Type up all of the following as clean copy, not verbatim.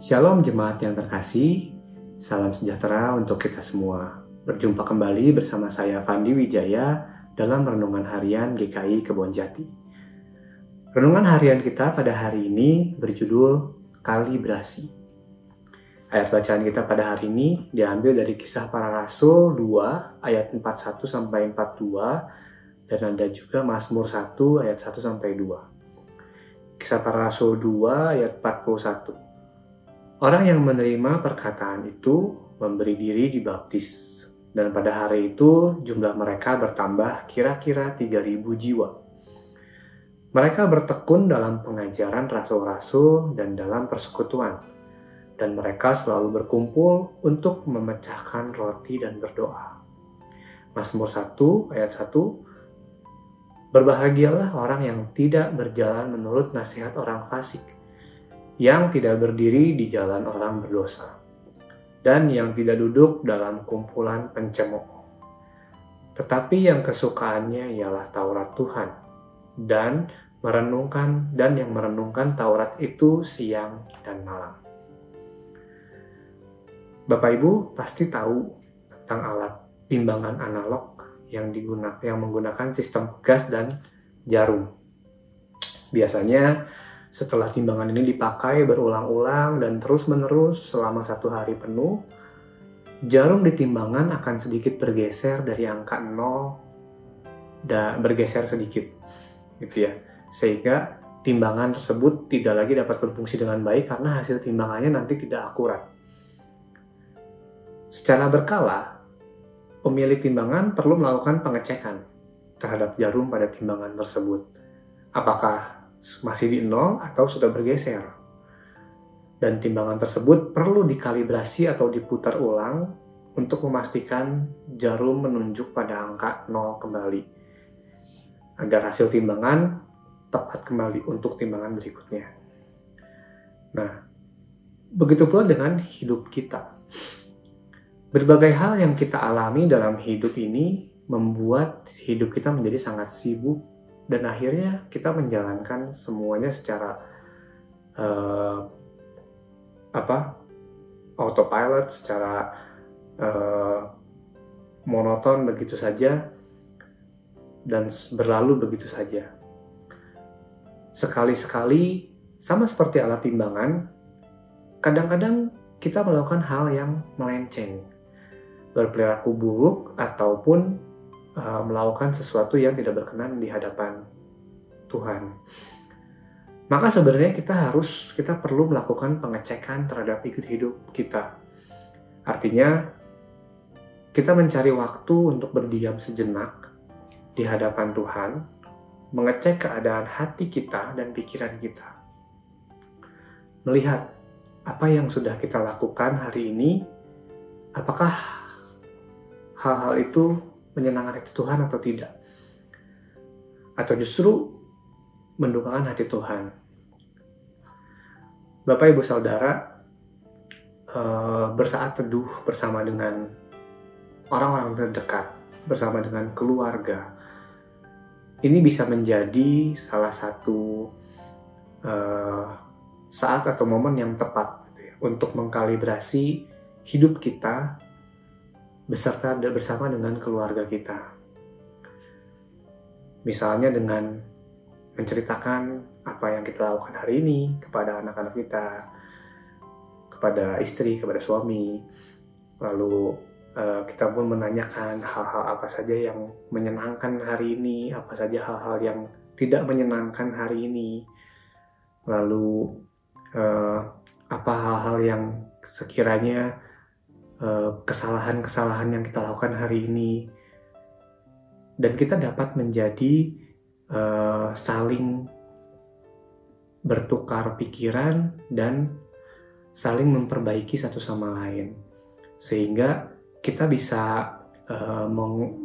Shalom jemaat yang terkasih, salam sejahtera untuk kita semua. Berjumpa kembali bersama saya Fandi Wijaya dalam Renungan Harian GKI Kebonjati. Renungan harian kita pada hari ini berjudul Kalibrasi. Ayat bacaan kita pada hari ini diambil dari Kisah Para Rasul 2 ayat 41-42 dan ada juga Mazmur 1 ayat 1-2. Kisah Para Rasul 2 ayat 41. Orang yang menerima perkataan itu memberi diri dibaptis, dan pada hari itu jumlah mereka bertambah kira-kira 3.000 jiwa. Mereka bertekun dalam pengajaran rasul-rasul dan dalam persekutuan, dan mereka selalu berkumpul untuk memecahkan roti dan berdoa. Mazmur 1 ayat 1, berbahagialah orang yang tidak berjalan menurut nasihat orang fasik, yang tidak berdiri di jalan orang berdosa, dan yang tidak duduk dalam kumpulan pencemooh. Tetapi yang kesukaannya ialah Taurat Tuhan, dan yang merenungkan Taurat itu siang dan malam. Bapak Ibu pasti tahu tentang alat timbangan analog yang menggunakan sistem gas dan jarum. Biasanya setelah timbangan ini dipakai berulang-ulang dan terus-menerus selama 1 hari penuh, jarum di timbangan akan sedikit bergeser dari angka 0 dan bergeser sedikit, gitu ya. Sehingga timbangan tersebut tidak lagi dapat berfungsi dengan baik karena hasil timbangannya nanti tidak akurat. Secara berkala, pemilik timbangan perlu melakukan pengecekan terhadap jarum pada timbangan tersebut. Apakah masih di 0 atau sudah bergeser. Dan timbangan tersebut perlu dikalibrasi atau diputar ulang untuk memastikan jarum menunjuk pada angka 0 kembali, agar hasil timbangan tepat kembali untuk timbangan berikutnya. Nah, begitu pula dengan hidup kita. Berbagai hal yang kita alami dalam hidup ini membuat hidup kita menjadi sangat sibuk, dan akhirnya kita menjalankan semuanya secara autopilot, secara monoton begitu saja, dan berlalu begitu saja. Sekali-sekali, sama seperti alat timbangan, kadang-kadang kita melakukan hal yang melenceng, berperilaku buruk, ataupun melakukan sesuatu yang tidak berkenan di hadapan Tuhan. Maka sebenarnya kita perlu melakukan pengecekan terhadap hidup kita. Artinya, kita mencari waktu untuk berdiam sejenak di hadapan Tuhan, mengecek keadaan hati kita dan pikiran kita. Melihat apa yang sudah kita lakukan hari ini, apakah hal-hal itu menyenangkan hati Tuhan atau tidak, atau justru mendukakan hati Tuhan. Bapak Ibu Saudara, bersaat teduh bersama dengan orang-orang terdekat, bersama dengan keluarga, ini bisa menjadi salah satu saat atau momen yang tepat untuk mengkalibrasi hidup kita bersama dengan keluarga kita. Misalnya dengan menceritakan apa yang kita lakukan hari ini kepada anak-anak kita, kepada istri, kepada suami. Lalu kita pun menanyakan hal-hal apa saja yang menyenangkan hari ini, apa saja hal-hal yang tidak menyenangkan hari ini. Lalu apa hal-hal yang sekiranya kesalahan-kesalahan yang kita lakukan hari ini, dan kita dapat menjadi saling bertukar pikiran dan saling memperbaiki satu sama lain, sehingga kita bisa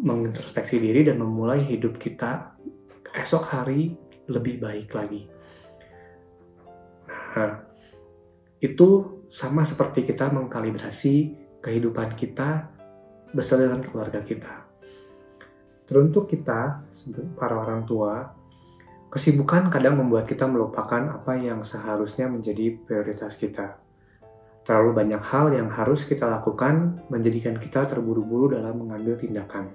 mengintrospeksi diri dan memulai hidup kita esok hari lebih baik lagi. Nah, itu sama seperti kita mengkalibrasi kehidupan kita bersama dengan keluarga kita. Teruntuk kita, para orang tua, kesibukan kadang membuat kita melupakan apa yang seharusnya menjadi prioritas kita. Terlalu banyak hal yang harus kita lakukan menjadikan kita terburu-buru dalam mengambil tindakan,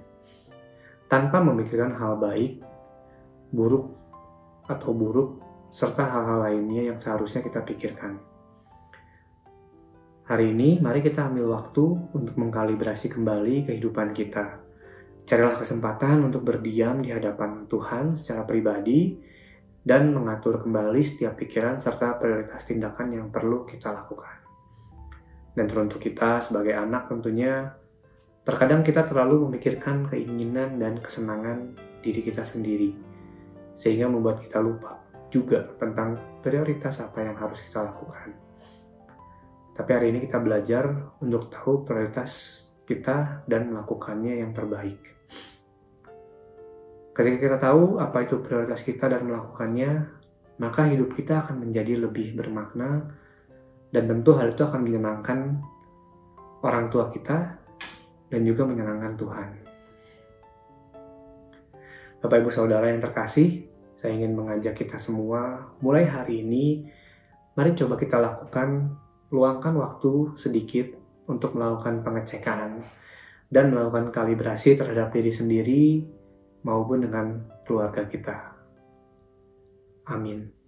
tanpa memikirkan hal baik, buruk, serta hal-hal lainnya yang seharusnya kita pikirkan. Hari ini, mari kita ambil waktu untuk mengkalibrasi kembali kehidupan kita. Carilah kesempatan untuk berdiam di hadapan Tuhan secara pribadi dan mengatur kembali setiap pikiran serta prioritas tindakan yang perlu kita lakukan. Dan teruntuk kita sebagai anak tentunya, terkadang kita terlalu memikirkan keinginan dan kesenangan diri kita sendiri, sehingga membuat kita lupa juga tentang prioritas apa yang harus kita lakukan. Tapi hari ini kita belajar untuk tahu prioritas kita dan melakukannya yang terbaik. Ketika kita tahu apa itu prioritas kita dan melakukannya, maka hidup kita akan menjadi lebih bermakna, dan tentu hal itu akan menyenangkan orang tua kita dan juga menyenangkan Tuhan. Bapak Ibu Saudara yang terkasih, saya ingin mengajak kita semua mulai hari ini, mari coba kita luangkan waktu sedikit untuk melakukan pengecekan dan melakukan kalibrasi terhadap diri sendiri maupun dengan keluarga kita. Amin.